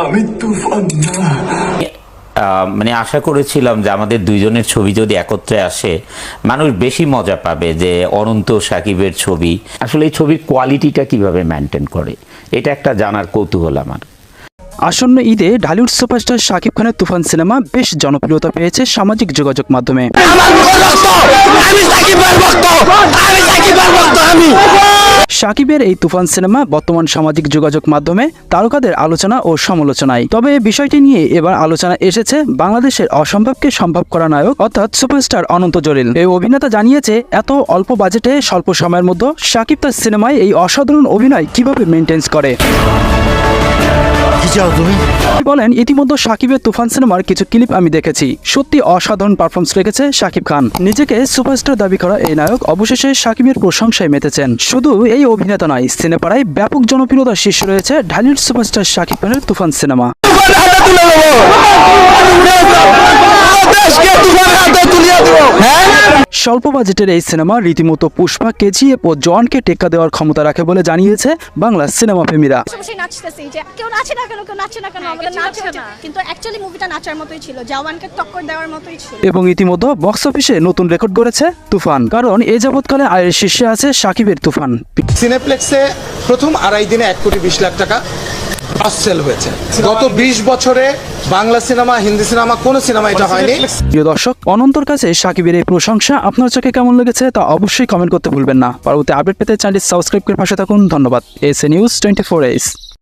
আমি তুফান না। মানে আশা করেছিলাম যে আমাদের দুইজনের ছবি যদি একত্রে আসে মানুষ বেশি মজা পাবে, যে অনন্ত সাকিবের ছবি আসলে এই ছবির কোয়ালিটিটা কিভাবে মেনটেন করে, এটা একটা জানার কৌতূহল আমার। আসন্ন ঈদে ঢালিউড সুপারস্টার শাকিব খানের তুফান সিনেমা বেশ জনপ্রিয়তা পেয়েছে সামাজিক যোগাযোগ মাধ্যমে। শাকিবের এই তুফান সিনেমা বর্তমান সামাজিক যোগাযোগ মাধ্যমে তারকাদের আলোচনা ও সমালোচনায়। তবে বিষয়টি নিয়ে এবার আলোচনা এসেছে বাংলাদেশের অসম্ভবকে সম্ভব করা নায়ক অর্থাৎ সুপারস্টার অনন্ত জলিল। এই অভিনেতা জানিয়েছে এত অল্প বাজেটে স্বল্প সময়ের মধ্যে শাকিব তার সিনেমায় এই অসাধারণ অভিনয় কিভাবে মেনটেন করে। বলেন, ইতিমধ্যে শাকিবের তুফান সিনেমার কিছু ক্লিপ আমি দেখেছি, সত্যি অসাধারণ পারফরমেন্স রেখেছে শাকিব খান। নিজেকে সুপারস্টার দাবি করা এই নায়ক অবশেষে শাকিবের প্রশংসায় মেতেছেন। শুধু এই অভিনেতা নয়, সিনেপাড়ায় ব্যাপক জনপ্রিয়তার শীর্ষে রয়েছে ঢালিউড সুপারস্টার শাকিব খানের তুফান সিনেমা। স্বল্প বাজেটের এই সিনেমা রীতিমতো পুষ্পা, কেজিএফ ও জওয়ানকে টেক্কা দেওয়ার ক্ষমতা রাখে বলে জানিয়েছে বাংলা সিনেমা প্রেমীরা। এবং ইতিমধ্যে বক্স অফিসে নতুন রেকর্ড করেছে তুফান, কারণ এ যাবৎকালে আয়ের শীর্ষে আছে শাকিবের তুফান। সিনেপ্লেক্সে প্রথম 2.5 দিনে 1,20,00,000 টাকা সেল হয়েছে। গত 20 বছরে বাংলা সিনেমা, হিন্দি সিনেমা, কোন সিনেমা এটা হয়নি। প্রিয় দর্শক, অনন্তর কাছে শাকিবের এই প্রশংসা আপনার চোখে কেমন লেগেছে তা অবশ্যই কমেন্ট করতে ভুলবেন না। পরবর্তী আপডেট পেতে চ্যানেলটি সাবস্ক্রাইব করে পাশে থাকুন। ধন্যবাদ। SA news 24 Ace।